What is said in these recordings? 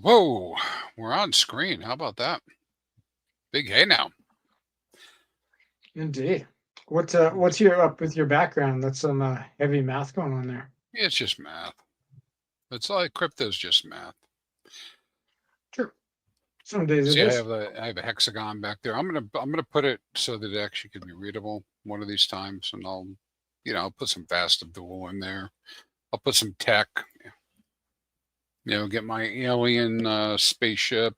Whoa, we're on screen. How about that? Big hey now. Indeed. What's your up with your background? That's some heavy math going on there. It's just math. It's like crypto's just math. Sure. Some days it See, I is. have a hexagon back there. I'm gonna put it so that it actually could be readable one of these times, and I'll put some fast dual in there. I'll put some tech. Get my alien spaceship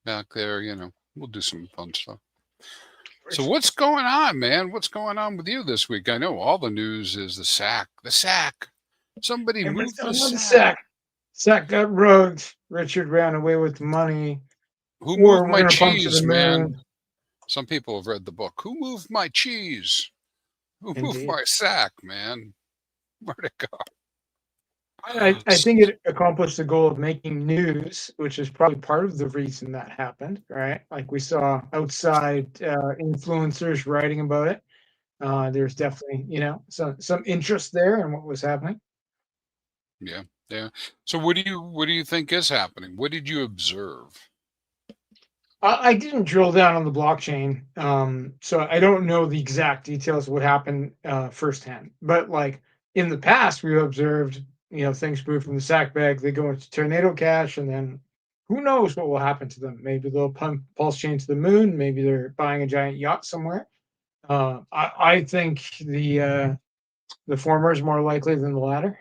back there. We'll do some fun stuff. So what's going on, man? What's going on with you this week? I know all the news is the SAC. The SAC. Somebody Everybody's moved the talking about the SAC. sack. Sack got rugged. Richard ran away with the money. Who moved We're my gonna pump to the cheese, man? moon. Some people have read the book. Who moved my cheese? Who moved Indeed. my sack, man? Where'd it go? I think it accomplished the goal of making news, which is probably part of the reason that happened, right? Like we saw outside influencers writing about it. There's definitely, some interest there in what was happening. Yeah, yeah. So what do you think is happening? What did you observe? I didn't drill down on the blockchain, so I don't know the exact details of what happened firsthand. But like in the past, we've observed, things move from the sack bag, they go into tornado cash, and then who knows what will happen to them? Maybe they'll pump pulse chain to the moon. Maybe they're buying a giant yacht somewhere. I think the former is more likely than the latter.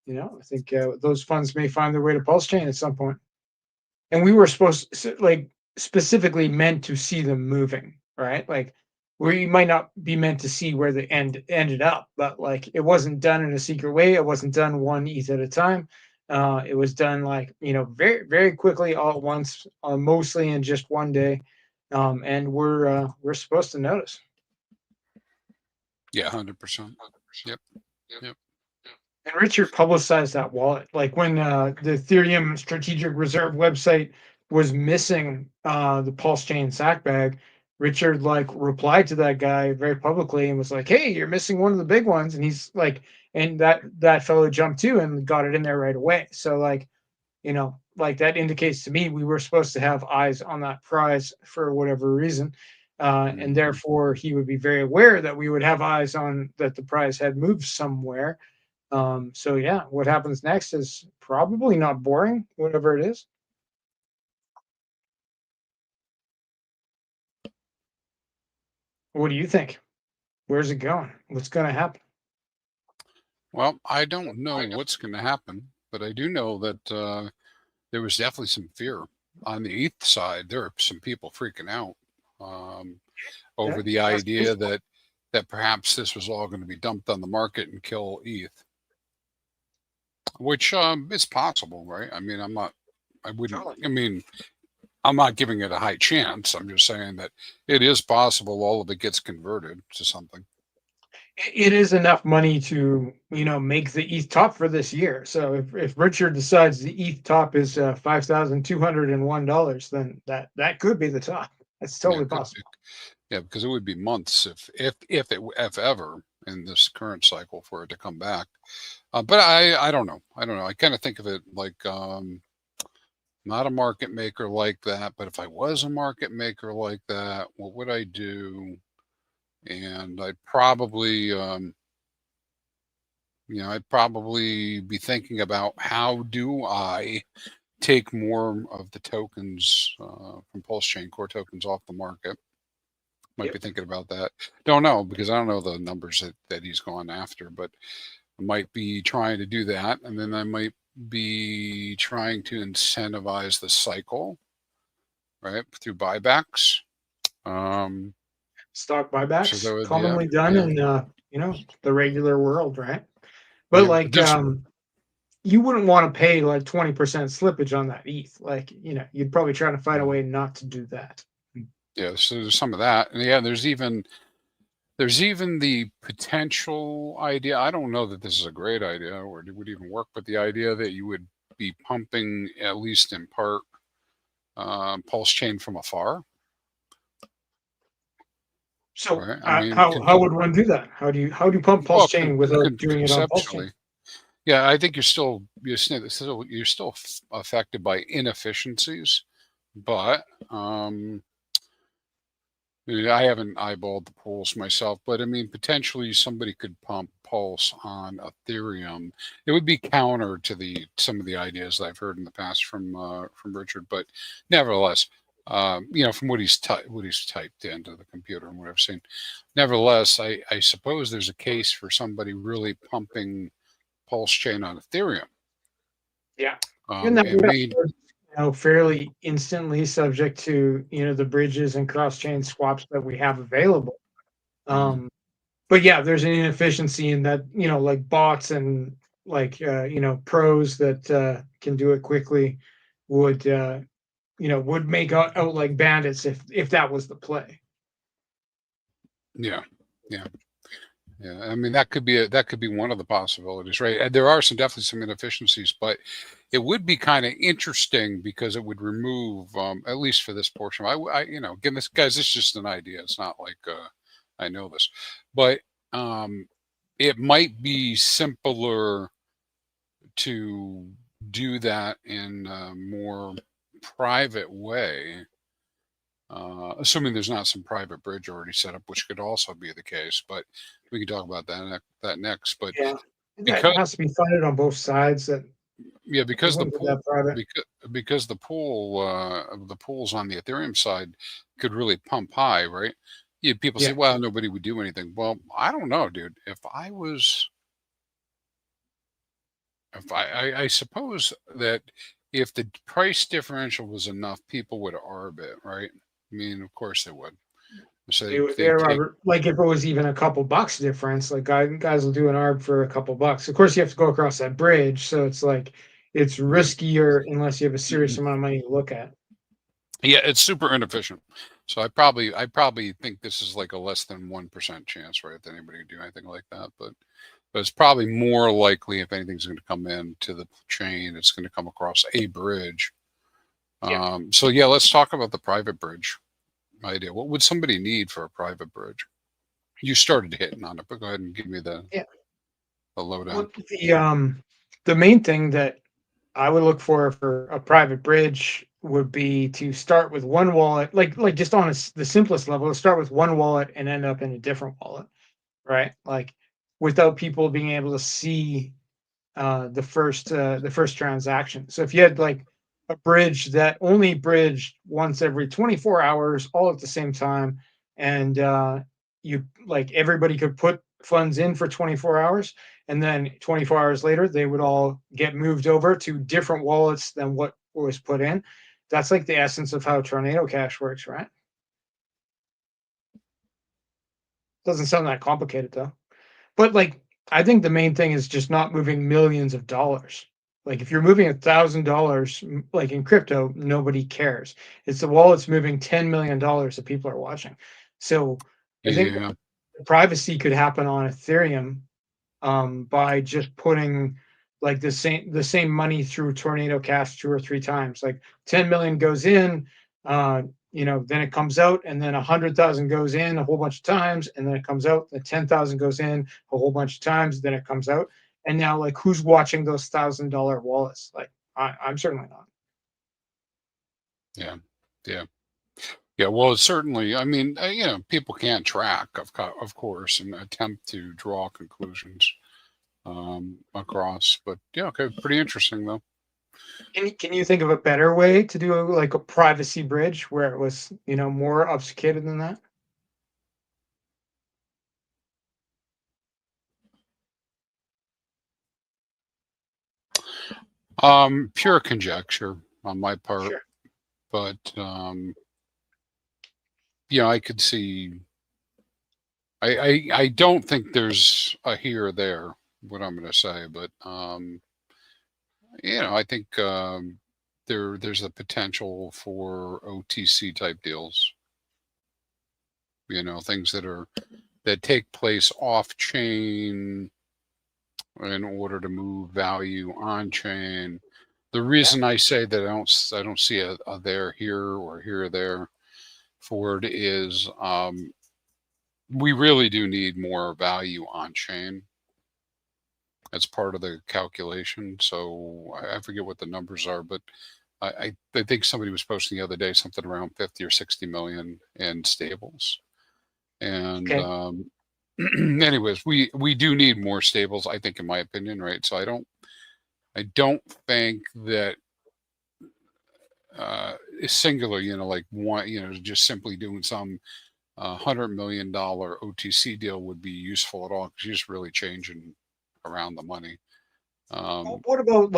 I think those funds may find their way to pulse chain at some point. And we were supposed to, like, specifically meant to see them moving, right? Like we might not be meant to see where the ended up, but like it wasn't done in a secret way. It wasn't done one ETH at a time. It was done like very very quickly all at once, mostly in just one day, and we're supposed to notice. Yeah, 100%. Yep, yep. And Richard publicized that wallet. Like when the Ethereum Strategic Reserve website was missing the Pulse Chain sack bag, Richard like replied to that guy very publicly and was like, "Hey, you're missing one of the big ones." And he's like, and that fellow jumped too and got it in there right away. So like, like that indicates to me we were supposed to have eyes on that prize for whatever reason. And Mhm. therefore he would be very aware that we would have eyes on that the prize had moved somewhere. So yeah, what happens next is probably not boring, whatever it is. What do you think? Where's it going? What's going to happen? Well, I don't know what's going to happen, but I do know that there was definitely some fear on the ETH side. There are some people freaking out um, Yeah, over the that's idea reasonable. that perhaps this was all going to be dumped on the market and kill ETH, which is possible, right? I mean, I wouldn't, Totally. I mean, I'm not giving it a high chance. I'm just saying that it is possible all of it gets converted to something. It is enough money to make the ETH top for this year. So if Richard decides the ETH top is $5,201, then that could be the top. That's Yeah, totally it could possible. be. Yeah, because it would be months if ever in this current cycle for it to come back. But I don't know. I don't know. I kind of think of it like not a market maker like that. But if I was a market maker like that, what would I do? And I'd probably be thinking about how do I take more of the tokens from Pulse Chain core tokens off the market. Might be Yep. thinking about that. Don't know because I don't know the numbers that he's gone after, but I might be trying to do that. And then I might be trying to incentivize the cycle, right, through buybacks. Um, Stock so that buybacks would, yeah, commonly done yeah, in the regular world, right? But yeah. like you wouldn't want to pay like 20% slippage on that ETH. Like, you'd probably try to find a Mm, way not to do that. yeah. So there's some of that, and yeah, there's even the potential idea. I don't know that this is a great idea or it would even work, but the idea that you would be pumping at least in part pulse chain from afar, So right? I mean, how would one do that? How do you pump pulse well, chain without doing it on pulse chain? conceptually, Yeah, I think you're still affected by inefficiencies, but I haven't eyeballed the pools myself, but I mean, potentially somebody could pump Pulse on Ethereum. It would be counter to the some of the ideas that I've heard in the past from Richard, but nevertheless, from what he's typed into the computer and what I've seen, nevertheless, I suppose there's a case for somebody really pumping Pulse chain on Ethereum. Yeah. And that It would, made fairly instantly, subject to, the bridges and cross-chain swaps that we have available. But yeah, there's an inefficiency in that, like bots and like, pros that can do it quickly would, would make out like bandits if that was the play. yeah, yeah. Yeah, I mean that could be one of the possibilities, right? And there are definitely some inefficiencies, but it would be kind of interesting because it would remove, at least for this portion. Again, this is just an idea. It's not like I know this, but um, it might be simpler to do that in a more private way, assuming there's not some private bridge already set up, which could also be the case. But we can talk about that next. But Yeah. That because has to be funded on both sides. That yeah, it because the wouldn't be pool that private. because the pools on the Ethereum side could really pump high, right? Yeah, people say, Yeah. well, nobody would do anything. Well, I don't know, dude. I suppose that if the price differential was enough, people would arb it, right? I mean, of course they would. So they take Like if it was even a couple bucks difference, like guys will do an arb for a couple bucks. Of course, you have to go across that bridge, so it's like it's yeah. riskier unless you have a serious amount of money to look at. Yeah, it's super inefficient. So I probably think this is like a less than 1% chance, right, that anybody would do anything like that. But it's probably more likely if anything's going to come in to the chain, it's going to come across a bridge. Yeah. So yeah, let's talk about the private bridge idea. What would somebody need for a private bridge? You started hitting on it, but go ahead and give me Yeah. the lowdown. Well, the main thing that I would look for a private bridge would be to start with one wallet, like just on the simplest level, to start with one wallet and end up in a different wallet, right? Like without people being able to see the first transaction. So if you had like a bridge that only bridged once every 24 hours, all at the same time, and you like everybody could put funds in for 24 hours, and then 24 hours later they would all get moved over to different wallets than what was put in. That's like the essence of how Tornado Cash works, right? Doesn't sound that complicated though. But like, I think the main thing is just not moving millions of dollars. Like, if you're moving $1,000, like in crypto, nobody cares. It's the wallets moving $10 million that people are watching. So, I think Yeah, privacy could happen on Ethereum by just putting like the same money through Tornado Cash 2 or 3 times. Like 10 million goes in, then it comes out, and then 100,000 goes in a whole bunch of times, and then it comes out. The 10,000 goes in a whole bunch of times, then it comes out. And now, like, who's watching those $1,000 wallets? Like, I'm certainly not. yeah, yeah. Yeah, well, it's certainly. I mean, people can't track, of course, and attempt to draw conclusions across. But yeah, okay, pretty interesting though. Can you think of a better way to do like a privacy bridge where it was, more obfuscated than that? Pure conjecture on my part, Sure. but I could see. I don't think there's a here or there. What I'm going to say, but I think there's a potential for OTC type deals. Things that take place off chain in order to move value on chain. The Yeah. reason I say that I don't see a there here or here or there for it is we really do need more value on chain. as part of the calculation. So I forget what the numbers are, but I think somebody was posting the other day something around 50 or 60 million in stables. And Okay. anyways, we do need more stables, I think, in my opinion, right? So I don't think that singular, like one, just simply doing some $100 million OTC deal would be useful at all, because you're just really changing around the money. Well, what about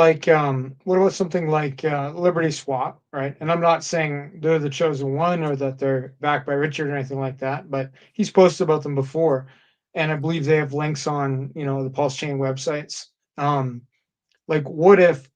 something like Liberty Swap, right? And I'm not saying they're the chosen one or that they're backed by Richard or anything like that, but he's posted about them before, and I believe they have links on the PulseChain websites. Like, what if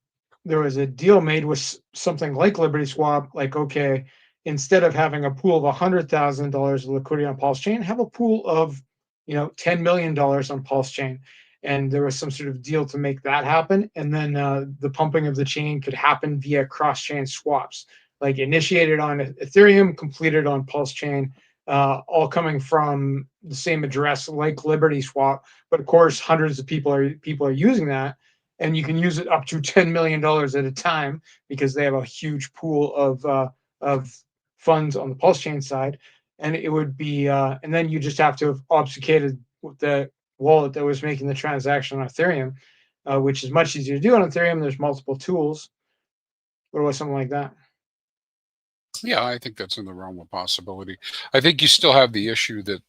there was a deal made with something like Liberty Swap? Like, okay, instead of having a pool of $100,000 of liquidity on PulseChain, have a pool of $10 million on PulseChain, and there was some sort of deal to make that happen, and then the pumping of the chain could happen via cross-chain swaps, like initiated on Ethereum, completed on PulseChain, all coming from the same address like Liberty Swap. But of course, hundreds of people are using that, and you can use it up to $10 million at a time because they have a huge pool of funds on the PulseChain side. And it would be, and then you just have to have obfuscated the wallet that was making the transaction on Ethereum, which is much easier to do on Ethereum. There's multiple tools. What about something like that? Yeah, I think that's in the realm of possibility. I think you still have the issue that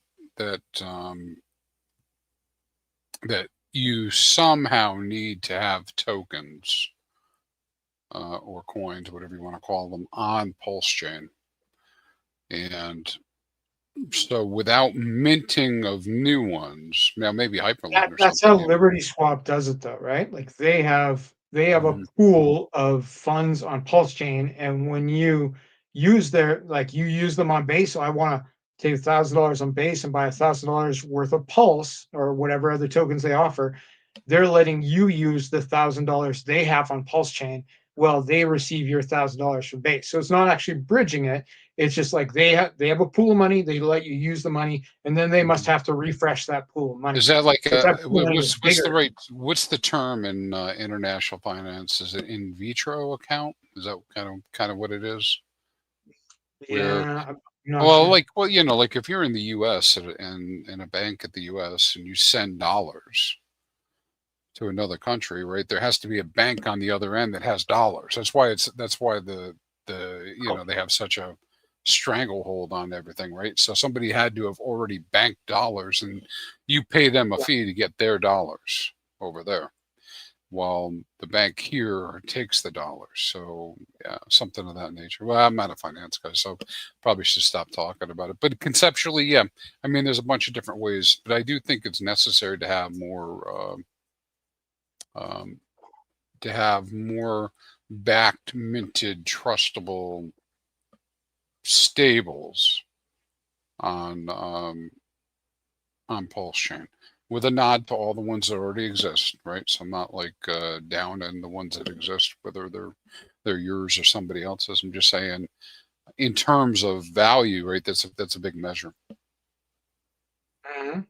you somehow need to have tokens or coins, whatever you want to call them, on PulseChain. And so without minting of new ones, now maybe Hyperlink or That's how something. Liberty Swap does it, though, right? Like they have a Mhm. pool of funds on PulseChain, and when you use you use them on base. So I want to take $1,000 on base and buy $1,000 worth of Pulse or whatever other tokens they offer. They're letting you use the $1,000 they have on PulseChain. Well, they receive your $1,000 from base. So it's not actually bridging it. It's just like they have a pool of money. They let you use the money, and then they must Mhm. have to refresh that pool of money. Is that like But that pool of money is bigger. what's the term in international finance? Is it in vitro account? Is that kind of what it is? Where Yeah, I'm not Well, sure. like if you're in the U.S. and in a bank at the U.S. and you send dollars to another country, right? There has to be a bank on the other end that has dollars. That's why they have such a stranglehold on everything, right? So somebody had to have already banked dollars, and you pay them a Yeah. fee to get their dollars over there, while the bank here takes the dollars. So yeah, something of that nature. Well, I'm not a finance guy, so probably should stop talking about it. But conceptually, yeah, I mean, there's a bunch of different ways, but I do think it's necessary um, to have more backed, minted, trustable stables on Pulse Chain, with a nod to all the ones that already exist, right? So I'm not like down in the ones that exist, whether they're yours or somebody else's. I'm just saying, in terms of value, right? That's a big measure. Mhm.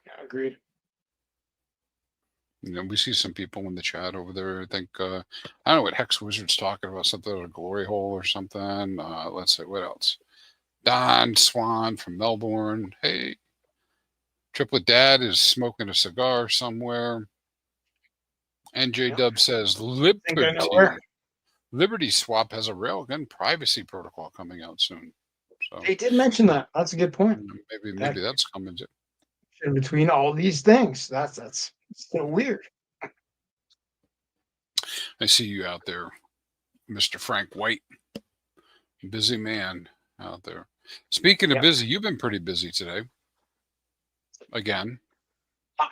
Yeah, agreed. We see some people in the chat over there. I think I don't know what Hex Wizard's talking about, something at a glory hole or something. Let's see what else. Don Swan from Melbourne. Hey, Triplet Dad is smoking a cigar somewhere. NJ Yeah, Dub says I think I know where. Liberty Swap has a railgun privacy protocol coming out soon. So They did mention that. That's a good point. maybe That that's coming too. in between all these things. That's so weird. I see you out there, Mr. Frank White. Busy man out there. Speaking of Yeah. busy, you've been pretty busy today. Again.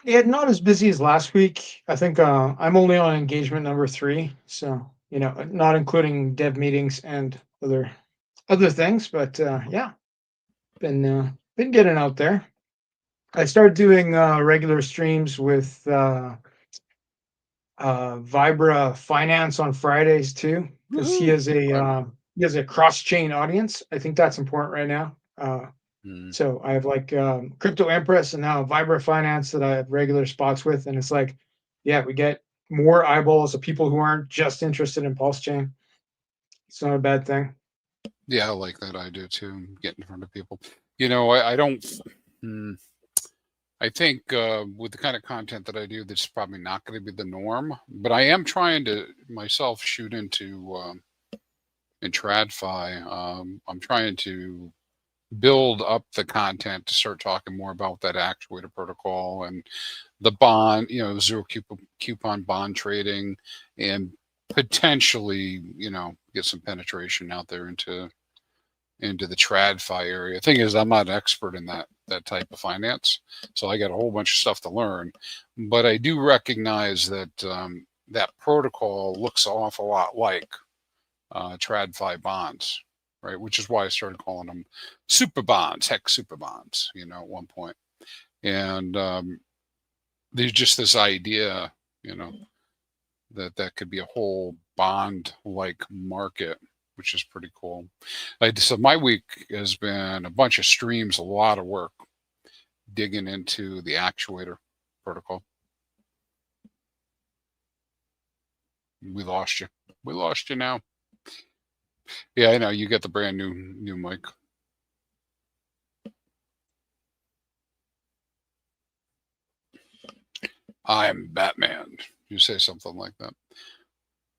Yeah, not as busy as last week. I think I'm only on engagement number 3, so not including dev meetings and other things. But yeah, been getting out there. I started doing regular streams with Vibra Finance on Fridays too, because he Woohoo! has a Fiber. cross chain audience. I think that's important right now. Mm. So I have like Crypto Empress and now Vibra Finance that I have regular spots with, and it's like yeah, we get more eyeballs of people who aren't just interested in PulseChain. It's not a bad thing. Yeah, I like that idea too. Get in front of people. You know, I don't. Hmm, I think with the kind of content that I do, this is probably not going to be the norm. But I am trying to myself shoot into in TradFi. I'm trying to build up the content to start talking more about that actuator protocol and the bond, you know, coupon bond trading, and potentially, you know, get some penetration out there into the TradFi area. Thing is, I'm not an expert in that type of finance, so I got a whole bunch of stuff to learn. But I do recognize that that protocol looks an awful lot like TradFi bonds, right? Which is why I started calling them super bonds, HEX super bonds, you know, at one point. And there's just this idea, you know, that could be a whole bond-like market, which is pretty cool. So my week has been a bunch of streams, a lot of work digging into the actuator protocol. We lost you. We lost you now. Yeah, I know. You got the brand new mic. I'm Batman. You say something like that.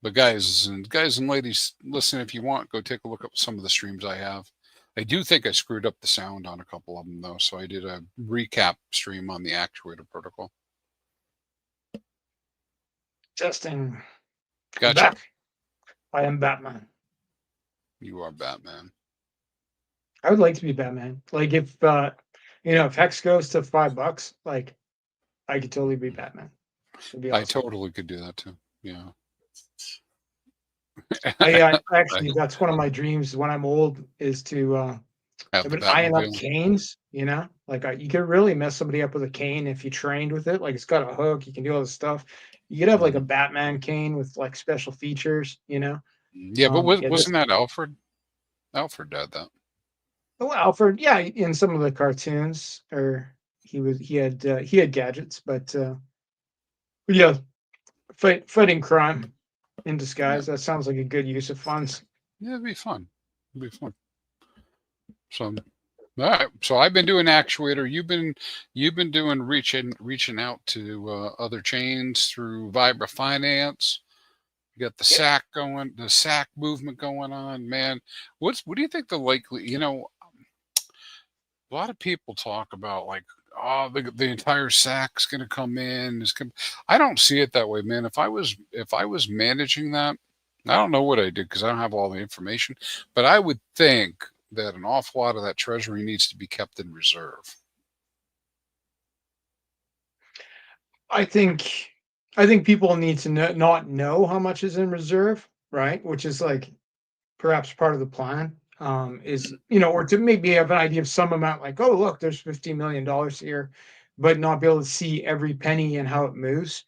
But guys and ladies, listen, if you want, go take a look at some of the streams I have. I do think I screwed up the sound on a couple of them though, so I did a recap stream on the actuator protocol. Testing. Gotcha. Back. I am Batman. You are Batman. I would like to be Batman. Like if you know, if Hex goes to $5, like I could totally be Batman. It'd be awesome. I totally could do that too. Yeah. Actually, that's one of my dreams when I'm old is to have an iron up canes, you know, like you could really mess somebody up with a cane if you trained with it. Like it's got a hook, you can do all this stuff. You could have like a Batman cane with like special features, you know. Yeah, but wasn't that Alfred? Alfred did that. Oh, Alfred, yeah, in some of the cartoons, or he had gadgets, but yeah, fighting crime in disguise. Yeah. That sounds like a good use of funds. Yeah, it'd be fun. It'd be fun. So, all right. So I've been doing actuator. You've been doing reaching out to other chains through Vibra Finance. You got the SAC going, the SAC movement going on. Man, what do you think the likely? You know, a lot of people talk about like, oh, the entire SAC's going to come in. I don't see it that way, man. If I was managing that, I don't know what I did because I don't have all the information, but I would think that an awful lot of that treasury needs to be kept in reserve. I think people need to not know how much is in reserve, right? Which is like perhaps part of the plan. Is, you know, or to maybe have an idea of some amount, like, oh look, there's $50 million here, but not be able to see every penny and how it moves.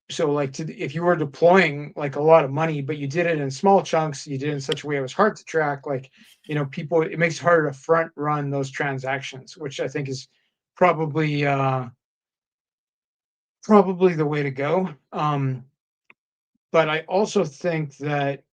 So like if you were deploying like a lot of money, but you did it in small chunks, you did it in such a way it was hard to track, like, you know, people, it makes it harder to front run those transactions, which I think is probably the way to go. But I also think that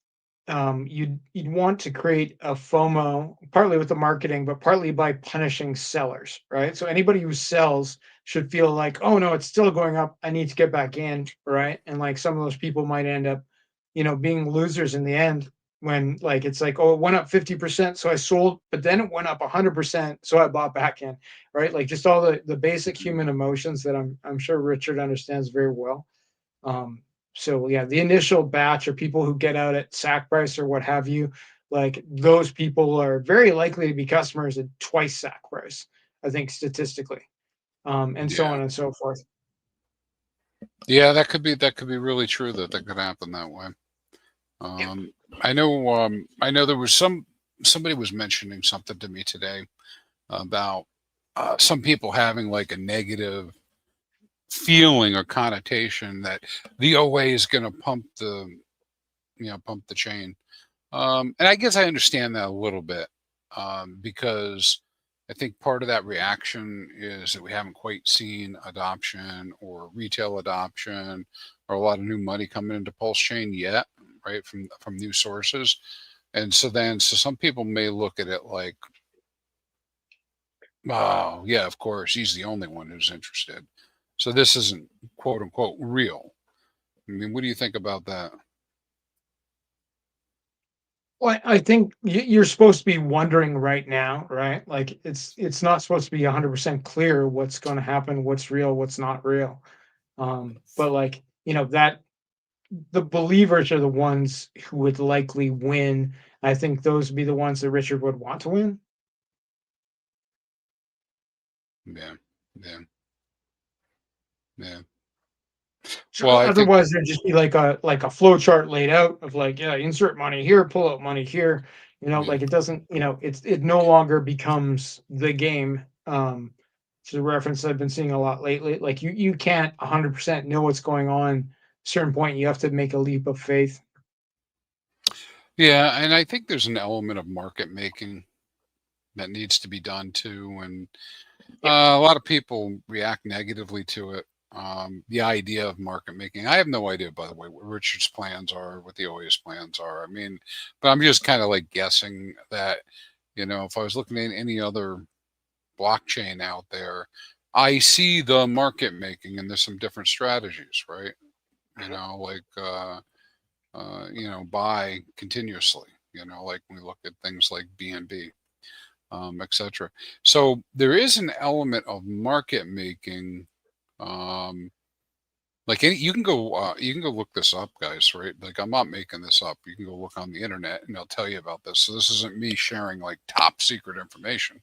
you'd want to create a FOMO, partly with the marketing, but partly by punishing sellers, right? So anybody who sells should feel like, oh no, it's still going up, I need to get back in, right? And like some of those people might end up, you know, being losers in the end when like it's like, oh, it went up 50%, so I sold, but then it went up 100%, so I bought back in, right? Like just all the basic human emotions that I'm sure Richard understands very well. So yeah, the initial batch of people who get out at SAC price or what have you, like those people are very likely to be customers at twice SAC price, I think statistically, and so on and so forth. Yeah, that could be really true that could happen that way. I know there was somebody was mentioning something to me today about some people having like a negative feeling or connotation that the OA is going to pump the chain. And I guess I understand that a little bit because I think part of that reaction is that we haven't quite seen adoption or retail adoption or a lot of new money coming into PulseChain yet, right? From new sources. And so some people may look at it like, oh yeah, of course, he's the only one who's interested. So this isn't quote unquote real. I mean, what do you think about that? Well, I think you're supposed to be wondering right now, right? Like it's not supposed to be 100% clear what's going to happen, what's real, what's not real. But like, that the believers are the ones who would likely win. I think those would be the ones that Richard would want to win. Yeah, yeah, yeah. Well, So I think, otherwise, there'd just be like a flow chart laid out of like, yeah, insert money here, pull out money here. yeah, Like it doesn't, it no longer becomes the game. It's a reference I've been seeing a lot lately. Like you can't 100% know what's going on. At a certain point, you have to make a leap of faith. yeah, and I think there's an element of market making that needs to be done too, and Yep. a lot of people react negatively to it. The idea of market making. I have no idea, by the way, what Richard's plans are, what the OA's plans are. I mean, but I'm just kind of like guessing that, if I was looking at any other blockchain out there, I see the market making, and there's some different strategies, right? Mhm. Like, buy continuously. Like when we look at things like BNB, etc. So there is an element of market making. Um, you can go look this up, guys, right? Like I'm not making this up. You can go look on the internet and they'll tell you about this. So this isn't me sharing like top secret information,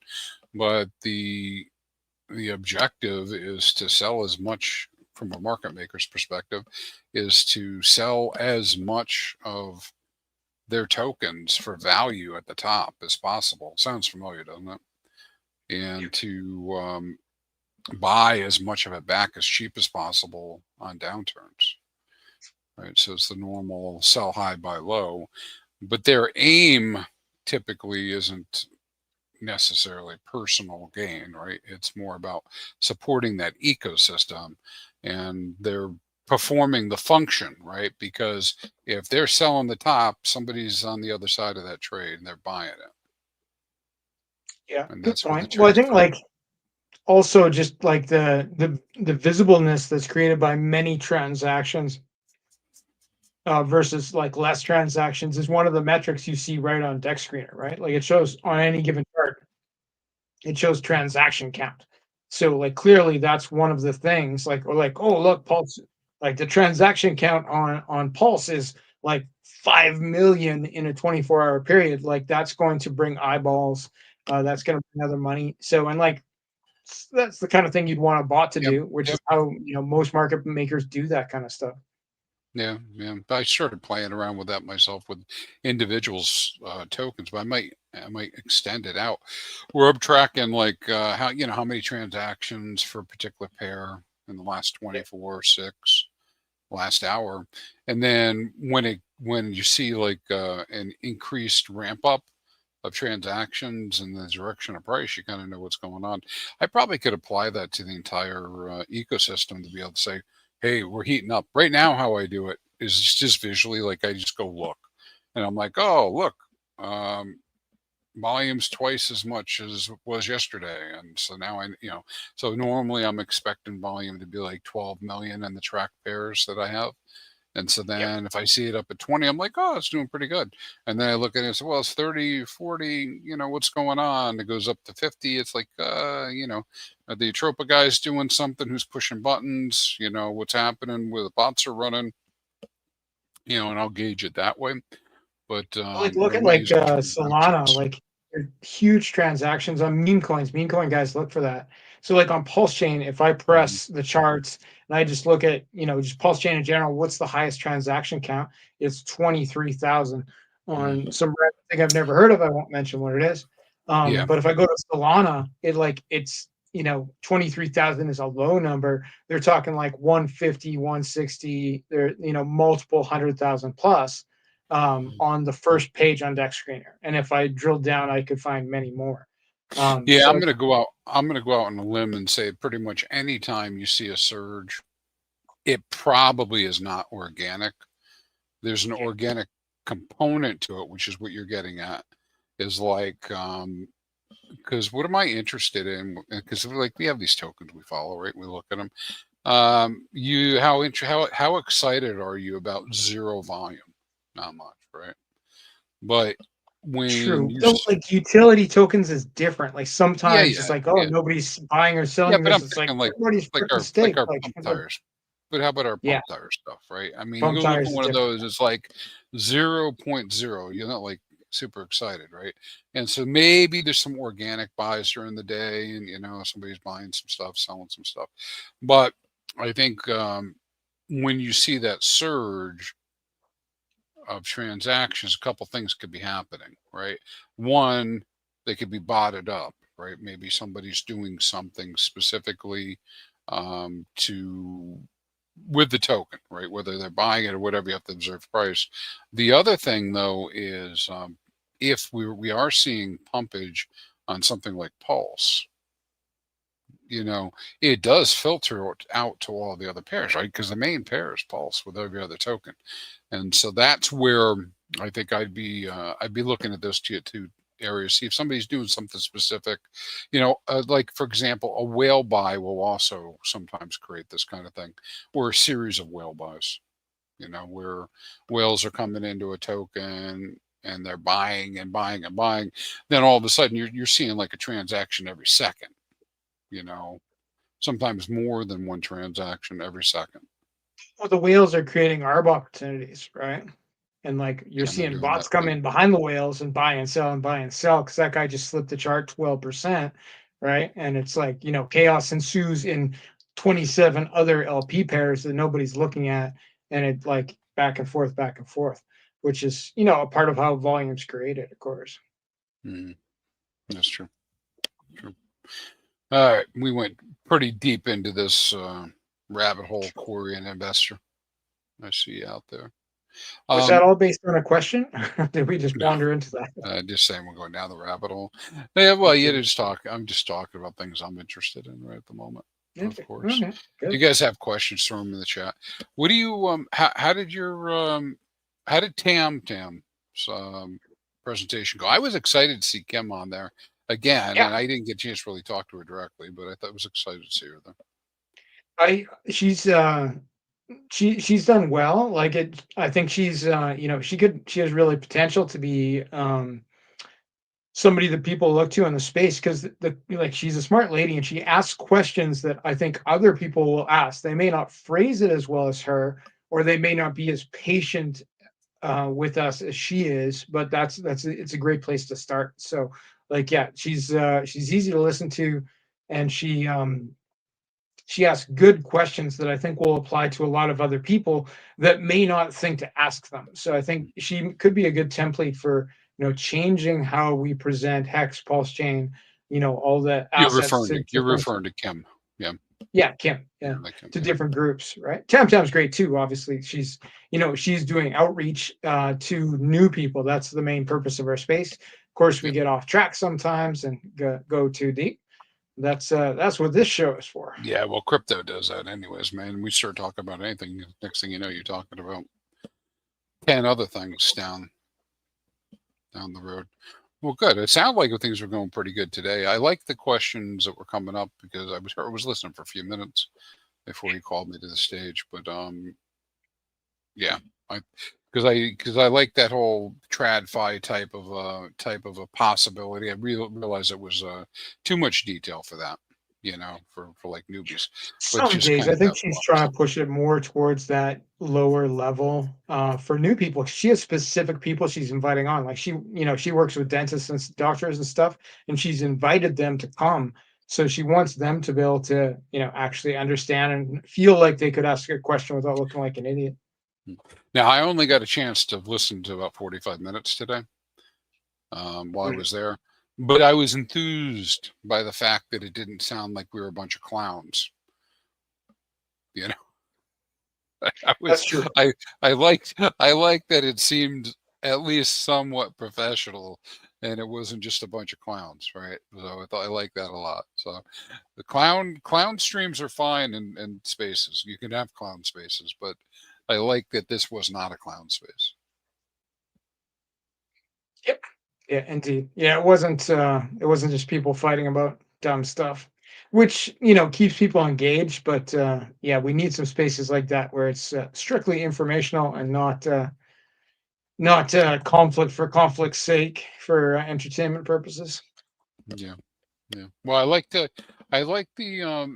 but the objective is to sell as much from a market maker's perspective is to sell as much of their tokens for value at the top as possible. Sounds familiar, doesn't it? And to buy as much of it back as cheap as possible on downturns. Right. So it's the normal sell high, buy low. But their aim typically isn't necessarily personal gain, right? It's more about supporting that ecosystem and they're performing the function, right? Because if they're selling the top, somebody's on the other side of that trade and they're buying it. Yeah, And good that's where the point. Well, I think transfer. like also just like the visibleness that's created by many transactions versus like less transactions is one of the metrics you see right on Deck Screener, right? Like it shows on any given chart, it shows transaction count. So like clearly that's one of the things like or like oh look Pulse like the transaction count on Pulse is like 5 million in a 24-hour period. Like that's going to bring eyeballs. That's going to bring other money. So and like that's the kind of thing you'd want a bot to Yep. do, which Yep. is how most market makers do that kind of stuff. Yeah, yeah. I started playing around with that myself with individuals tokens, but I might extend it out. Where I'm tracking like how many transactions for a particular pair in the last Yeah, 24, 6, last hour, and then when you see like an increased ramp up of transactions in the direction of price, you kind of know what's going on. I probably could apply that to the entire ecosystem to be able to say, hey, we're heating up. Right now, how I do it is just visually, like I just go look and I'm like, oh, look, um, volume's twice as much as it was yesterday. And so now so normally I'm expecting volume to be like 12 million in the track pairs that I have. And so yeah. then if I see it up at 20, I'm like, oh, it's doing pretty good. And then I look at it and say, well, it's 30, 40, what's going on? It goes up to 50. It's like, are the Atropa guys doing something? Who's pushing buttons? What's happening where the bots are running, and I'll gauge it that way. But, Like look I'm at not like using Solana, timestamps. like huge transactions on meme coins. Meme coin guys look for that. So like on Pulse Chain, if I Mhm. press the charts and I just look at just Pulse Chain in general, what's the highest transaction count? It's 23,000 on Mhm. some random thing I've never heard of. I won't mention what it is. Yeah. But if I go to Solana, it's 23,000 is a low number. They're talking like 150, 160. They're multiple 100,000 plus Mhm. on the first page on Deck Screener. And if I drilled down, I could find many more. Yeah, So I'm gonna go out. I'm gonna go out on a limb and say pretty much anytime you see a surge, it probably is not organic. There's an yeah, organic component to it, which is what you're getting at. Is like, because what am I interested in? Because like we have these tokens we follow, right? We look at them. You how excited are you about zero volume? Not much, right? But when true. you Though, like utility tokens is different. Like yeah, sometimes it's yeah, like, oh, yeah. nobody's buying or Yeah, selling but I'm this. It's like thinking like everybody's like freaking our like stake. our Like, pump tires. But how about our yeah, pump tire stuff, right? I mean, you pump go look at tires is one of different. those, it's like 0.0. You're not like super excited, right? And so maybe there's some organic buys during the day, and somebody's buying some stuff, selling some stuff. But I think when you see that surge of transactions, a couple things could be happening, right? One, they could be botted up, right? Maybe somebody's doing something specifically to with the token, right? Whether they're buying it or whatever, you have to observe price. The other thing, though, is if we are seeing pumpage on something like Pulse, you know, it does filter out to all the other pairs, right? Because the main pair is Pulse with every other token. And so that's where I think I'd be looking at those two areas, see if somebody's doing something specific. Like for example, a whale buy will also sometimes create this kind of thing, or a series of whale buys. Where whales are coming into a token and they're buying and buying and buying. Then all of a sudden you're seeing like a transaction every second. You know, sometimes more than one transaction every second. Well, the whales are creating ARB opportunities, right? And like you're And they're seeing doing that bots come too. in behind the whales and buy and sell and buy and sell because that guy just slipped the chart 12%, right? And it's like, chaos ensues in 27 other LP pairs that nobody's looking at. And it like back and forth, which is, a part of how volume's created, of course. Mhm. That's true. True. All right, we went pretty deep into this rabbit hole, Corey and investor. I see you out there. Was that Um, all based on a question? Did we just no, wander into that? just saying we're going down the rabbit hole. Yeah, well, you Okay. just talk. I'm just talking about things I'm interested in right at the moment. Of Okay. course. Okay. If you Good. guys have questions, throw them in the chat. What do you how did Tam's presentation go? I was excited to see Kim on there again, Yeah. and I didn't get a chance to really talk to her directly, but I thought it was excited to see her there. I she's she's done well. Like I think she's she has really potential to be somebody that people look to in the space because like she's a smart lady and she asks questions that I think other people will ask. They may not phrase it as well as her, or they may not be as patient with us as she is, but it's a great place to start. So like yeah, she's easy to listen to, and she asks good questions that I think will apply to a lot of other people that may not think to ask them. So I think she could be a good template for changing how we present Hex, Pulse Chain, all the assets to You're different. referring to Kim. Yeah, Yeah, Kim. Yeah, yeah, like Kim. to Yeah, different groups, right? Tam's great too. Obviously, she's doing outreach to new people. That's the main purpose of our space. Of course, we yeah, get off track sometimes and go too deep. That's what this show is for. yeah. Well, crypto does that, anyways, man. We start talking about anything. Next thing you know, you're talking about 10 other things down the road. Well, good. It sounded like things were going pretty good today. I like the questions that were coming up because I was listening for a few minutes before you called me to the stage. But yeah, I because I like that whole tradfi type of a possibility. I realized it was too much detail for that, for like newbies, but Some just days, kind I of that think she's blocks. trying to push it more towards that lower level for new people. She has specific people she's inviting on. Like she works with dentists and doctors and stuff, and she's invited them to come. So she wants them to be able to, actually understand and feel like they could ask a question without looking like an idiot. Now, I only got a chance to listen to about 45 minutes today while I Mm. was there, but I was enthused by the fact that it didn't sound like we were a bunch of clowns. You know, I was, That's true. I liked that it seemed at least somewhat professional. and it wasn't just a bunch of clowns, right? So I like that a lot. So the clown streams are fine in spaces. You can have clown spaces, but I like that this was not a clown space. Yep. Yeah, indeed. Yeah, it wasn't just people fighting about dumb stuff, which, keeps people engaged, but yeah, we need some spaces like that where it's strictly informational and not conflict for conflict's sake for entertainment purposes. Yeah. Yeah. Well, I like the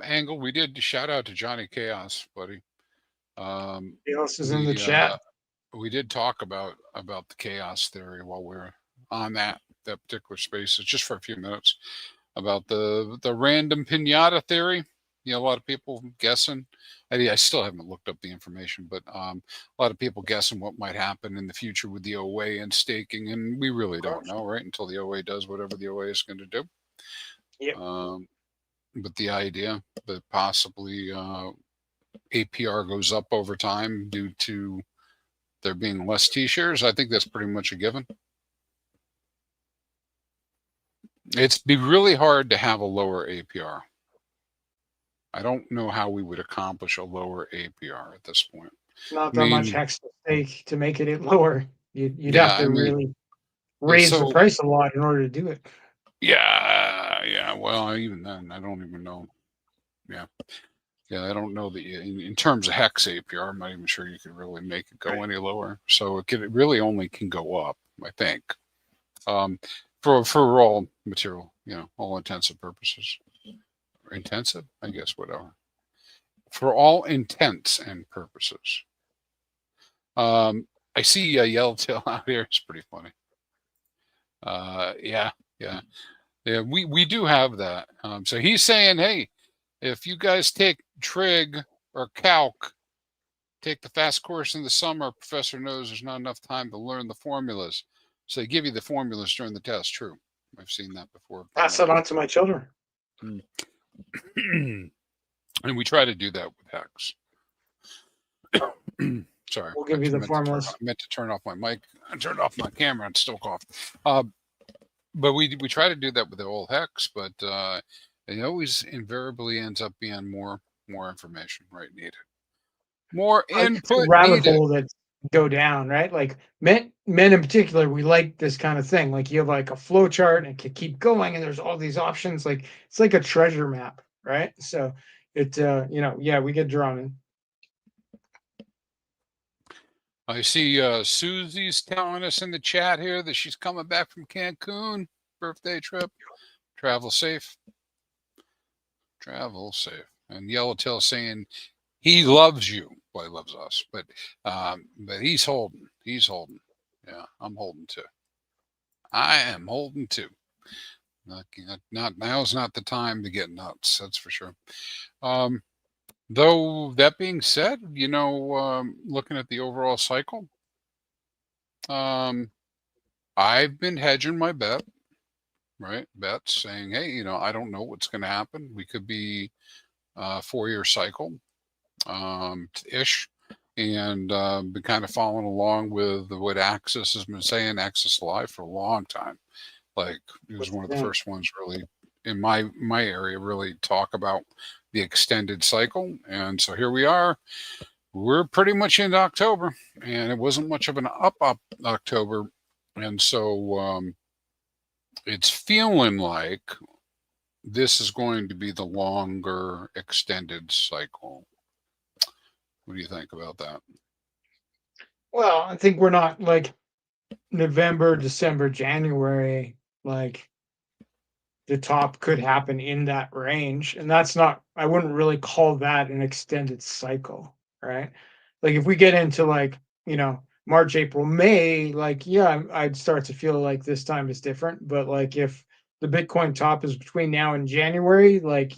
angle we did. Shout out to Johnny Chaos, buddy. Um, Who else is in the we chat? we did talk about the chaos theory while we are on that particular space. It's just for a few minutes about the random pinata theory. A lot of people guessing. I still haven't looked up the information, but a lot of people guessing what might happen in the future with the OA and staking, and we really don't know, right? Until the OA does whatever the OA is going to do. Yep. But the idea that possibly APR goes up over time due to there being less T-shares, I think that's pretty much a given. It's be really hard to have a lower APR. I don't know how we would accomplish a lower APR at this point. Not that much hex to stake to make it lower. You'd have to really raise the price a lot in order to do it. Yeah. Well, even then, I don't even know. Yeah, I don't know that in terms of hex APR, I'm not even sure you could really make it go any lower. So it really only can go up, I think, for all material, all intensive purposes. Intensive, I guess, whatever. For all intents and purposes. I see Yellowtail out here. It's pretty funny. Yeah. We do have that. So he's saying, hey, if you guys take trig or calc, take the fast course in the summer, professor knows there's not enough time to learn the formulas. So they give you the formulas during the test. True. I've seen that before. Pass it on to my children. And we try to do that with HEX. Sorry. We'll give you the formulas. I meant to turn off my mic. I turned off my camera and still coughed. But we try to do that with the old HEX, but it always invariably ends up being more information, right? Needed. More input rabbit needed. hole that go down, right? Like men in particular, we like this kind of thing. Like you have like a flow chart and it can keep going, and there's all these options. Like it's like a treasure map, right? So it, we get drawn in. I see Susie's telling us in the chat here that she's coming back from Cancun, birthday trip. Travel safe. Travel safe. And Yellowtail saying he loves you. Well, he loves us, but he's holding. He's holding. Yeah, I'm holding too. I am holding too. Not now's not the time to get nuts. That's for sure. Though that being said, looking at the overall cycle, I've been hedging my bet, right? Bets saying, hey, I don't know what's going to happen. We could be a 4-year cycle, ish, and been kind of following along with what Axis has been saying. Axis Live for a long time. Like it was one of the first ones really in my area really talk about the extended cycle. And so here we are. We're pretty much into October, and it wasn't much of an up October. And so it's feeling like this is going to be the longer extended cycle. What do you think about that? Well, I think we're not like November, December, January, like the top could happen in that range. And that's not, I wouldn't really call that an extended cycle, right? Like if we get into like, March, April, May, like, yeah, I'd start to feel like this time is different. But like if the Bitcoin top is between now and January, like,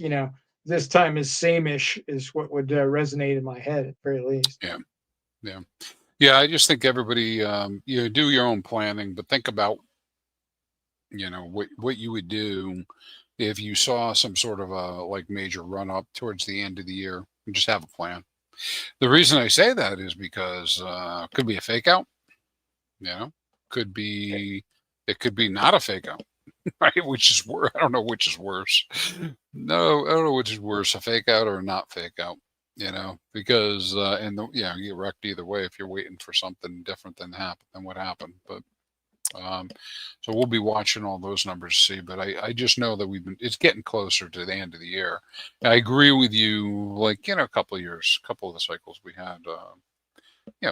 this time is same-ish is what would resonate in my head at very least. Yeah. I just think everybody, do your own planning, but think about, what you would do if you saw some sort of a like major run up towards the end of the year, and just have a plan. The reason I say that is because could be a fake out, could be It could be not a fake out, right? Which is worse. I don't know which is worse. No, I don't know which is worse, a fake out or a not fake out. Because you get wrecked either way if you're waiting for something different than what happened. But so we'll be watching all those numbers to see. But I just know that it's getting closer to the end of the year. I agree with you. Like a couple of the cycles we had,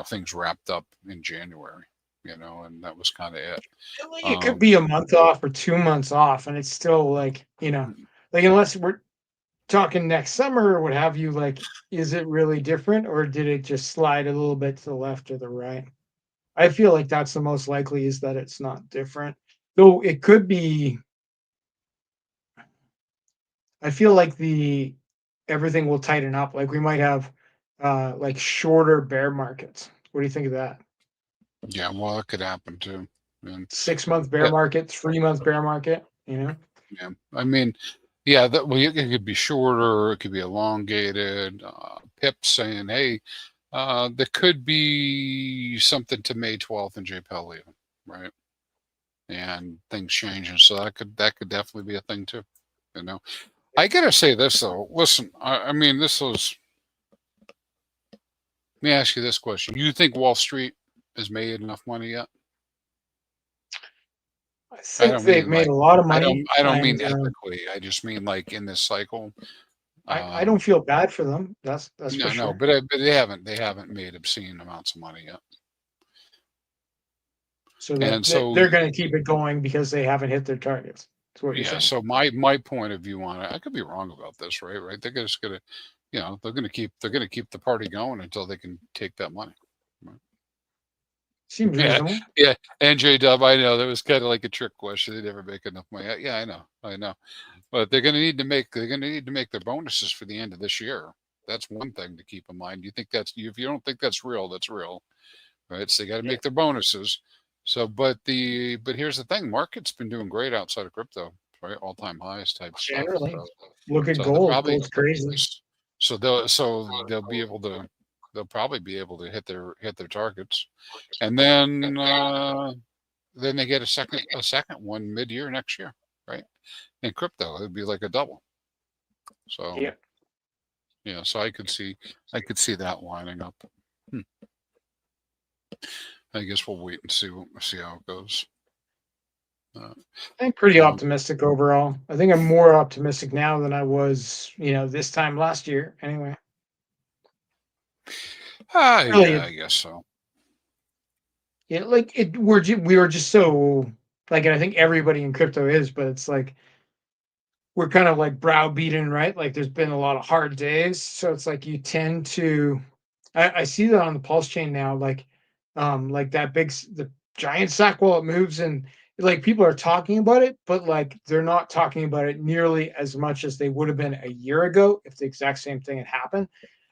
things wrapped up in January. And that was kind of it. It could be a month off or 2 months off, and it's still like unless we're talking next summer or what have you, like, is it really different, or did it just slide a little bit to the left or the right? I feel like that's the most likely, is that it's not different. Though it could be. I feel like everything will tighten up. Like we might have like shorter bear markets. What do you think of that? Yeah, well, it could happen too. And 6 month bear market, 3 month bear market, Yeah, I mean, yeah, it could be shorter, it could be elongated. Pip saying, hey, there could be something to May 12th and JPEL leaving, right? And things changing, so that could definitely be a thing too. I gotta say this though. Listen, I mean, this was. Let me ask you this question: you think Wall Street has made enough money yet? I I think don't they've mean made like a lot of I money, don't mean and ethically. I just mean like in this cycle. I don't feel bad for them. That's for No, no, sure. but they haven't made obscene amounts of money yet. So And so they're going to keep it going because they haven't hit their targets. That's what you're yeah, saying. so my point of view on it, I could be wrong about this, right? Right? They're just gonna, they're gonna keep the party going until they can take that money. Right? Seems Yeah, reasonable. yeah. NJ Dub, I know that was kind of like a trick question. They never make enough money. Yeah, I know. But they're gonna need to make their bonuses for the end of this year. That's one thing to keep in mind. You think if you don't think that's real, that's real, right? So they got to Yeah. make their bonuses. So, but here's the thing: market's been doing great outside of crypto, right? All time highs type stuff. Generally, look at So they'll gold. probably Gold's crazy. they'll probably be able to hit their targets, and then they get a second one mid year next year, right? In crypto, it'd be like a double. So Yeah. so I could see that lining up. I guess we'll wait and see how it goes. I'm pretty Um, optimistic overall. I think I'm more optimistic now than I was, this time last year. Anyway, yeah, really, I guess so. like we were just so like, and I think everybody in crypto is, but it's like we're kind of like browbeaten, right? Like there's been a lot of hard days, so it's like you tend to. I see that on the pulse chain now, like the giant SAC wallet moves, and like people are talking about it, but like they're not talking about it nearly as much as they would have been a year ago if the exact same thing had happened.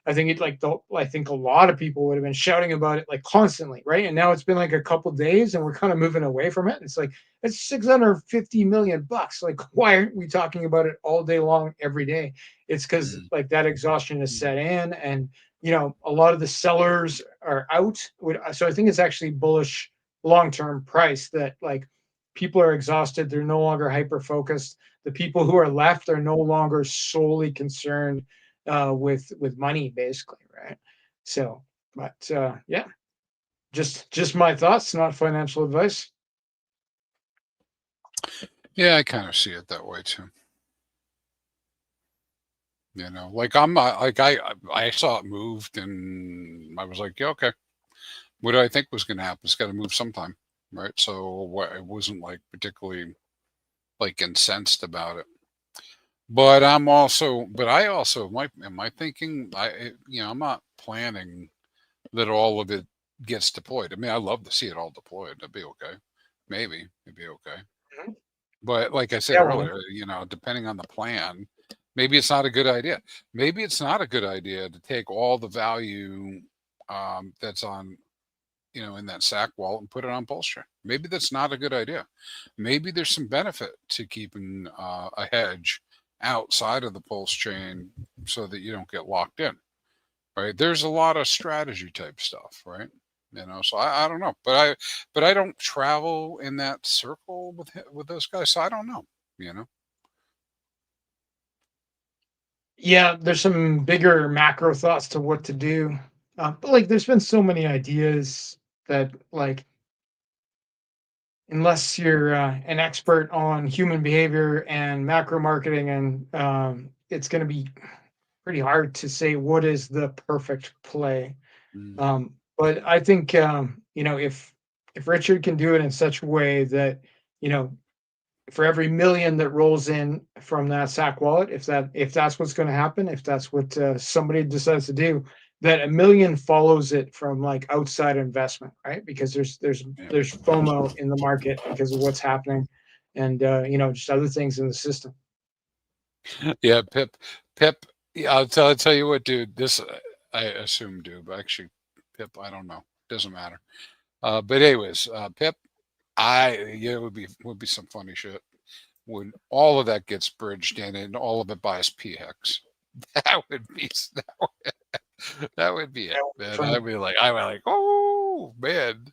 I think a lot of people would have been shouting about it like constantly, right? And now it's been like a couple days, and we're kind of moving away from it. And it's like it's $650 million. Like, why aren't we talking about it all day long, every day? It's because Mm. like that exhaustion is set in, and a lot of the sellers are out. So I think it's actually bullish long-term price, that like people are exhausted. They're no longer hyper focused. The people who are left are no longer solely concerned with money, basically, right? So, but yeah, just my thoughts, not financial advice. Yeah, I kind of see it that way too. Like I'm not like I saw it moved, and I was like, yeah, okay. What do I think was going to happen? It's got to move sometime, right? So it wasn't like particularly like incensed about it. But I also my thinking, I'm not planning that all of it gets deployed. I mean, I love to see it all deployed. That'd be okay. Maybe it'd be okay. Mhm. But like I said Yeah, well, earlier, depending on the plan, maybe it's not a good idea. Maybe it's not a good idea to take all the value that's on, in that SAC wallet and put it on PulseChain. Maybe that's not a good idea. Maybe there's some benefit to keeping a hedge outside of the PulseChain so that you don't get locked in. Right? There's a lot of strategy type stuff, right? So I don't know, but I don't travel in that circle with those guys, so I don't know, you know. Yeah, there's some bigger macro thoughts to what to do. But like there's been so many ideas that like unless you're an expert on human behavior and macro marketing and it's going to be pretty hard to say what is the perfect play. Mm, But I think if Richard can do it in such a way that you know for every million that rolls in from that SAC wallet, if that's what's going to happen, if that's what somebody decides to do, that a million follows it from like outside investment, right? Because yeah. there's FOMO in the market because of what's happening, and just other things in the system. Yeah, Pip. Yeah, I'll tell you what, dude. This I assume, dude, but actually, Pip, I don't know. Doesn't matter. But anyways, Pip, yeah, it would be some funny shit when all of that gets bridged in and all of it buys PHEX. That would be that would be it, man. Funny. I'd be like, oh man.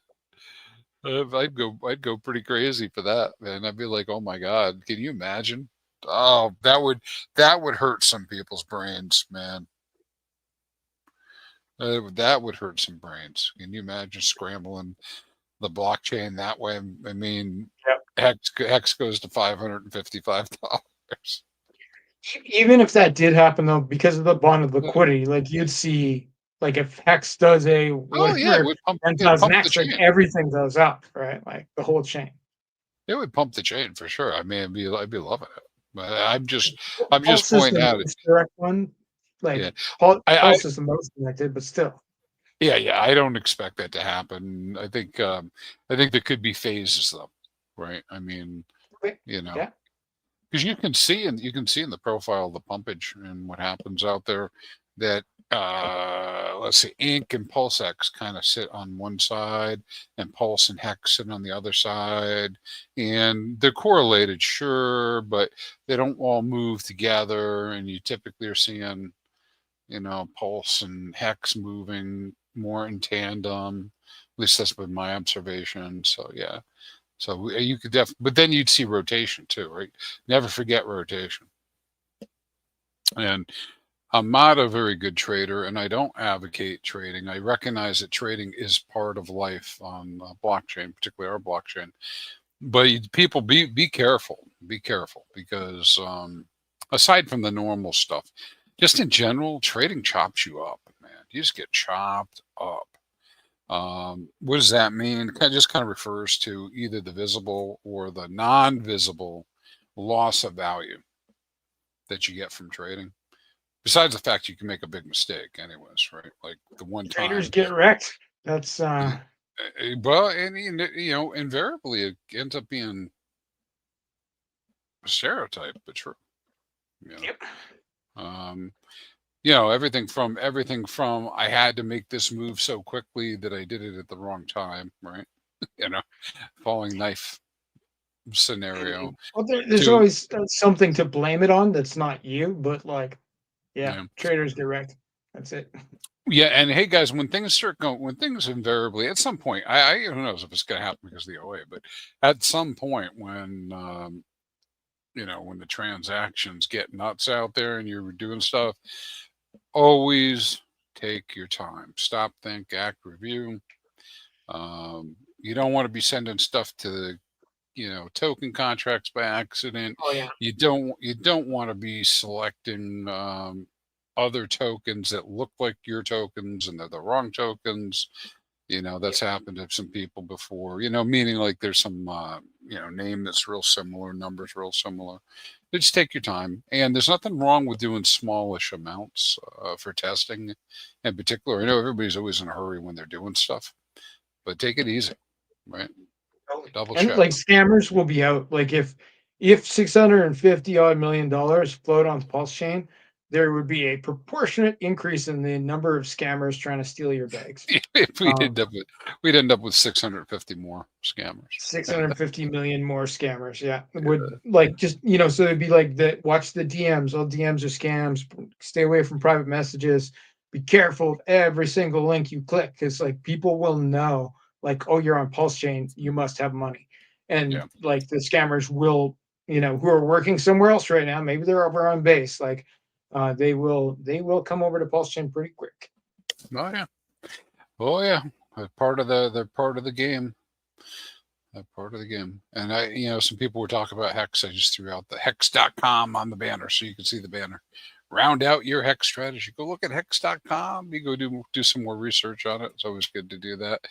I'd go pretty crazy for that, man. I'd be like, oh my God, can you imagine? Oh, that would hurt some people's brains, man. That would hurt some brains. Can you imagine scrambling the blockchain that way? I mean, Yep. Hex goes to $555. Even if that did happen though, because of the bond liquidity, like you'd see, like if Hex does a Oh yeah, it whatever would pump it 10,000 pump the X, like chain. everything goes up, right? Like the whole chain. It would pump the chain for sure. I mean, I'd be loving it. But I'm just Pulse is pointing the out it. most direct one. Like Yeah, I Pulse is the most connected, but still. yeah. I don't expect that to happen. I think there could be phases though, right? I mean, Okay. you know, Yeah. because you can see in the profile of the pumpage and what happens out there that let's see, ink and pulsex kind of sit on one side and pulse and hex sit on the other side, and they're correlated, sure, but they don't all move together, and you typically are seeing pulse and hex moving more in tandem. At least that's been my observation. So yeah, so you could but then you'd see rotation too, right? Never forget rotation. And I'm not a very good trader, and I don't advocate trading. I recognize that trading is part of life on blockchain, particularly our blockchain. But people, be careful. Be careful because aside from the normal stuff, just in general, trading chops you up, man. You just get chopped up. What does that mean? It just kind of refers to either the visible or the non-visible loss of value that you get from trading. Besides the fact you can make a big mistake, anyways, right? Like the one Traders time. get wrecked. That's Well, and invariably it ends up being a stereotype, but true. You know, yep. um, everything from I had to make this move so quickly that I did it at the wrong time, right? you know, falling knife scenario Well, there's to always something to blame it on that's not you, but like, yeah, yeah. traders get wrecked. That's it. Yeah, and hey guys, when things invariably at some point, who knows if it's going to happen because of the OA, but at some point when the transactions get nuts out there and you're doing stuff, always take your time. Stop, think, act, review. You don't want to be sending stuff to token contracts by accident. Oh yeah. You don't want to be selecting other tokens that look like your tokens and they're the wrong tokens. That's happened to some people before, meaning like there's some name that's real similar, numbers real similar. Just take your time, and there's nothing wrong with doing smallish amounts for testing in particular. I know everybody's always in a hurry when they're doing stuff, but take it easy, right? Double And check. like scammers will be out. Like if 650 odd $1 million float on the Pulse chain, there would be a proportionate increase in the number of scammers trying to steal your bags. If we'd Um, end up with we'd end up with 650 more scammers. 650 million more scammers. Yeah. Would like just, so it'd be like watch the DMs. All DMs are scams. Stay away from private messages. be careful of every single link you click, because like people will know, like, oh, you're on PulseChain, you must have money. And Yeah. like the scammers will, who are working somewhere else right now, maybe they're over on base, like they will come over to PulseChain pretty quick. Oh yeah. Oh yeah. They're part of the game. They're part of the game. And some people were talking about HEX. I just threw out the hex.com on the banner so you can see the banner. Round out your HEX strategy. Go look at hex.com. You go do some more research on it. It's always good to do that.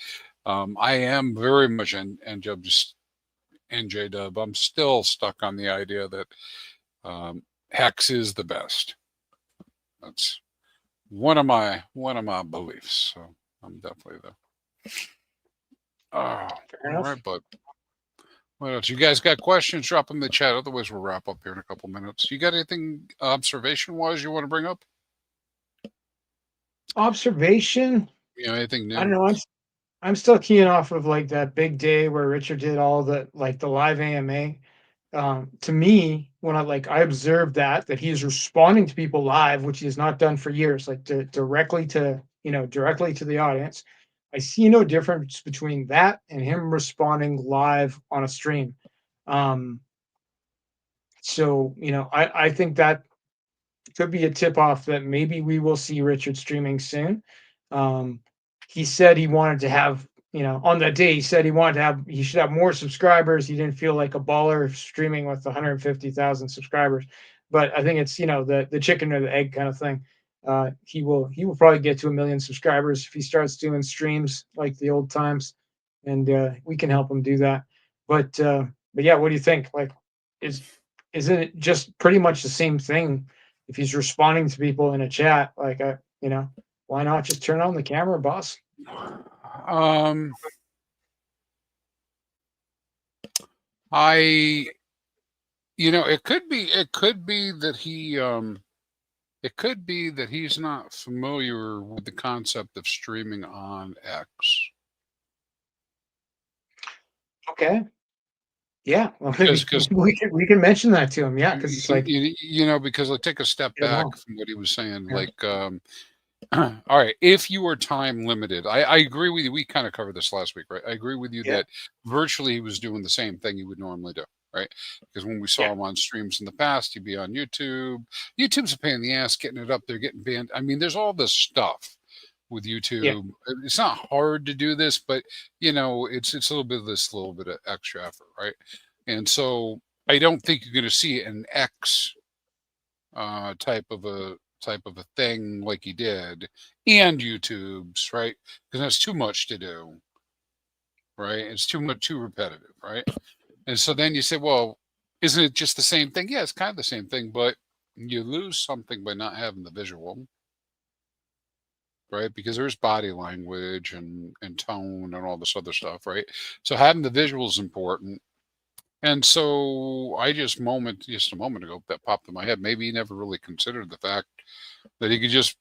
I am very much NJ Dub. I'm still stuck on the idea that HEX is the best. That's one of my beliefs. So I'm definitely there. Oh, Fair all enough. right, bud. What else? You guys got questions? Drop them in the chat. Otherwise, we'll wrap up here in a couple minutes. You got anything observation-wise you want to bring up? Observation? Anything new? I don't know. I'm still keying off of like that big day where Richard did all the live AMA. To me, when I observed that he's responding to people live, which he has not done for years, like directly to the audience. I see no difference between that and him responding live on a stream. So I think that could be a tip off that maybe we will see Richard streaming soon. He said he wanted to have, on that day, he said he should have more subscribers. He didn't feel like a baller streaming with 150,000 subscribers. But I think it's, the chicken or the egg kind of thing. He will probably get to 1 million subscribers if he starts doing streams like the old times, and we can help him do that. But yeah, what do you think? Like, isn't it just pretty much the same thing? If he's responding to people in a chat, like why not just turn on the camera, boss? It could be that he's not familiar with the concept of streaming on X. Okay. Yeah, well, Because we can mention that to him. Yeah, because it's like, because take a step back from what he was saying. Yeah. Like, all right, if you are time limited, I agree with you. We kind of covered this last week, right? I agree with you that virtually he was doing the same thing he would normally do, right? Because when we saw him on streams in the past, he'd be on YouTube. YouTube's a pain in the ass getting it up there, getting banned. I mean, there's all this stuff with YouTube. Yeah. It's not hard to do this, but it's a little bit of extra effort, right? And so I don't think you're going to see an X type of a thing like he did, and YouTube's, right? Because that's too much to do, right? It's too repetitive, right? And so then you say, well, isn't it just the same thing? Yeah, it's kind of the same thing, but you lose something by not having the visual. Right, because there's body language and tone and all this other stuff, right? So having the visual is important. And so just a moment ago, that popped in my head. Maybe he never really considered the fact that he could just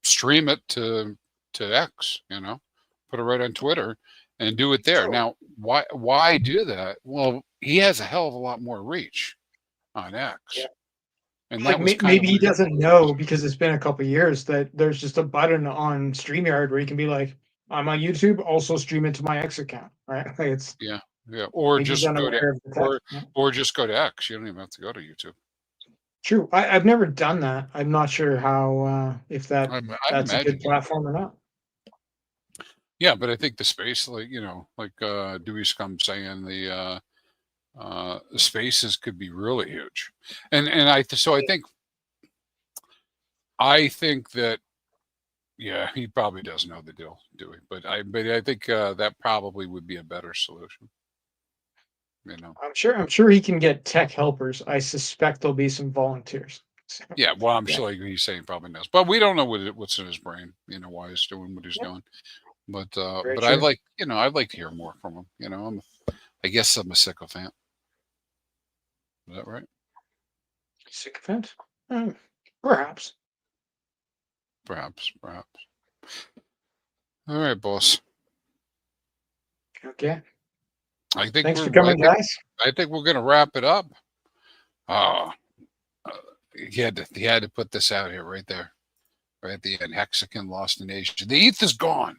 stream it to X, put it right on Twitter and do it there. Now, why do that? Well, he has a hell of a lot more reach on X. Yeah. And like maybe he doesn't know, because it's been a couple of years, that there's just a button on StreamYard where you can be like, I'm on YouTube, also stream it to my X account, right? Like it's or just go to X. You don't even have to go to YouTube. True. I've never done that. I'm not sure how if that's a good platform or not. Yeah, but I think the space, like Dewey Scum saying, the spaces could be really huge, and I think that he probably does know the deal, Dewey, but I think that probably would be a better solution. I'm sure he can get tech helpers. I suspect there'll be some volunteers. So, yeah, well, I'm sure he's saying probably knows, but we don't know what's in his brain. Why he's doing what he's doing. But I'd like to hear more from him. I guess I'm a sycophant. Is that right? Sycophant? Perhaps. Perhaps. All right, boss. Okay. Thanks for coming, guys. I think we're going to wrap it up. He had to put this out here right there. right at the end. Hexagon lost in Asia. The ETH is gone.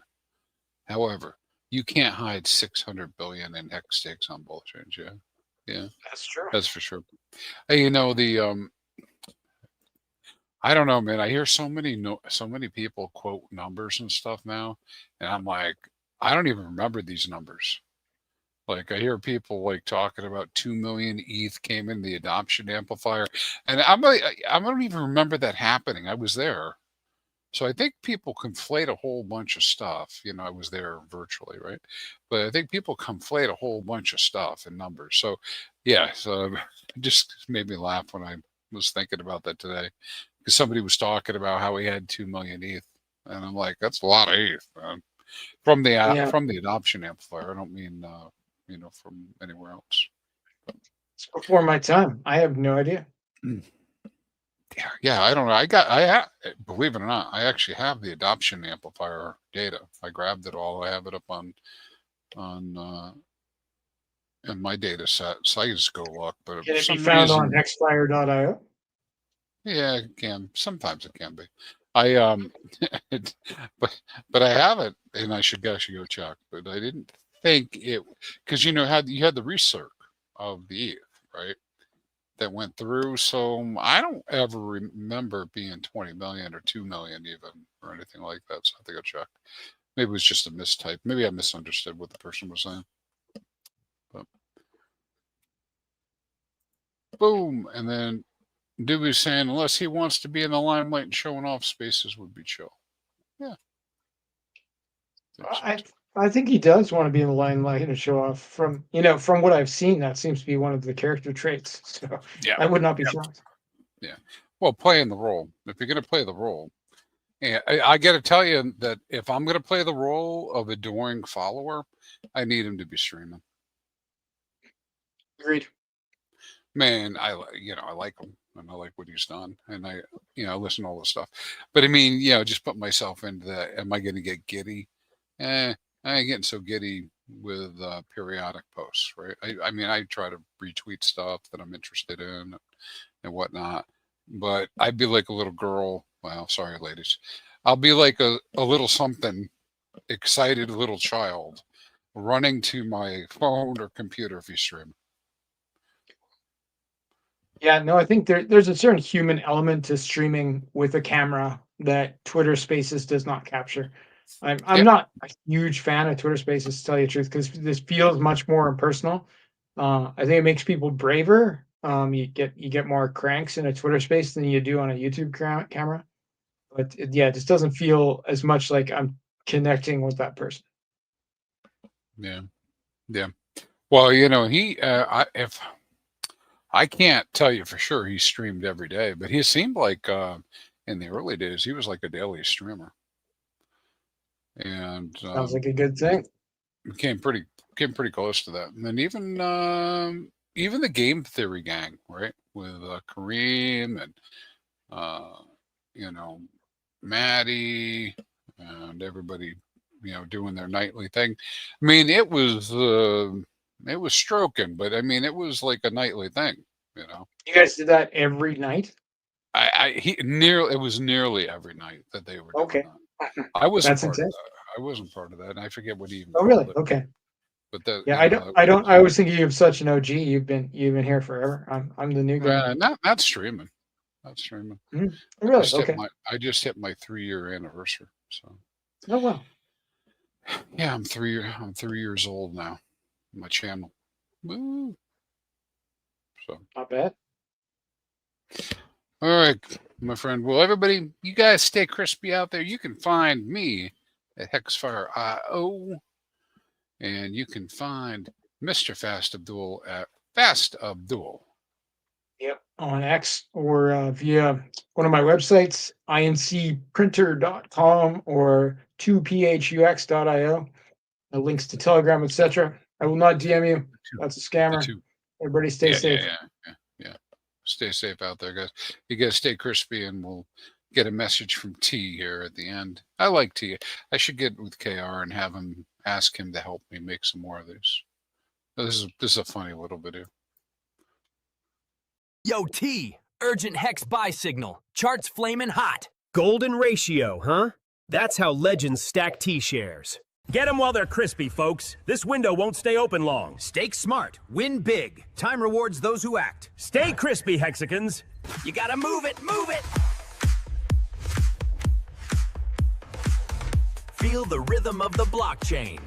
However, you can't hide 600 billion in hex stakes on both chains. Yeah, yeah, That's true. that's for sure. Hey, you know I don't know, man. I hear so many people quote numbers and stuff now, and I'm like, I don't even remember these numbers. Like I hear people like talking about 2 million ETH came in the adoption amplifier, and I'm like, I don't even remember that happening. I was there. So I think people conflate a whole bunch of stuff. You know, I was there virtually, right? But I think people conflate a whole bunch of stuff in numbers. So yeah, so it just made me laugh when I was thinking about that today. Because somebody was talking about how he had 2 million ETH. And I'm like, that's a lot of ETH, man. From the adoption amplifier. I don't mean from anywhere else. It's before my time. I have no idea. Yeah, I don't know. Believe it or not, I actually have the adoption amplifier data. I grabbed it all. I have it up on in my data set, so I can just go look. But Can for it be some found on reason, hexfire.io? yeah, it can. Sometimes it can be. I but I have it, and I should actually go check. But I didn't think it because you had the recirc of the ETH, right? That went through. So I don't ever remember it being 20 million or 2 million even or anything like that. So I think I checked. Maybe it was just a mistype. Maybe I misunderstood what the person was saying. But boom. And then Dewey's saying, unless he wants to be in the limelight and showing off, spaces would be chill. Yeah. I think he does want to be in the limelight and show off. From what I've seen, that seems to be one of the character traits. So Yeah. I would not be shocked. Yeah. Well, playing the role. If you're going to play the role, and I got to tell you that if I'm going to play the role of adoring follower, I need him to be streaming. Agreed. Man, I like him and I like what he's done, and I listen to all this stuff. But I mean, just put myself into that. Am I going to get giddy? I ain't getting so giddy with periodic posts, right? I mean, I try to retweet stuff that I'm interested in and whatnot, but I'd be like a little girl. Well, sorry, ladies. I'll be like a little something excited little child running to my phone or computer if you stream. Yeah, no, I think there's a certain human element to streaming with a camera that Twitter Spaces does not capture. I'm Yep. not a huge fan of Twitter Spaces, to tell you the truth, because this feels much more impersonal. I think it makes people braver. You get more cranks in a Twitter Space than you do on a YouTube camera. But it just doesn't feel as much like I'm connecting with that person. Yeah. Yeah. Well, if I can't tell you for sure he streamed every day, but he seemed like in the early days he was like a daily streamer, and Sounds like a good thing. came pretty close to that. And then even the game theory gang, right, with Kareem and Maddie and everybody, doing their nightly thing. I mean, it was stroking, but I mean, it was like a nightly thing, You guys did that every night? It was nearly every night that they were doing Okay. that. I wasn't That's part of intense. that. I wasn't part of that, and I forget what he even Oh, called really? it. Okay. But that, Yeah, I don't. I was thinking you're such an OG. You've been here forever. I'm the new guy. not streaming, not streaming. Really? Okay. I just hit my 3-year anniversary. So Oh well. yeah, I'm 3 years old now. My channel. Woo. So Not bad. all right, my friend. Well, everybody, you guys stay crispy out there. You can find me at HexFire.io, and you can find Mr. Fast Abdul at Fast Abdul. Yep. On X or via one of my websites, incprinter.com or 2phux.io. Links to Telegram, etc. I will not DM you. That's a scammer. Everybody stay safe. Yeah. Stay safe out there, guys. You guys stay crispy, and we'll get a message from T here at the end. I like T. I should get with KR and ask him to help me make some more of these. This is a funny little video. Yo, T, urgent hex buy signal. Charts flaming hot. Golden ratio, huh? That's how legends stack T-shares. Get them while they're crispy, folks. This window won't stay open long. Stake smart. Win big. Time rewards those who act. Stay crispy, Hexicans. You gotta move it, move it! Feel the rhythm of the blockchain.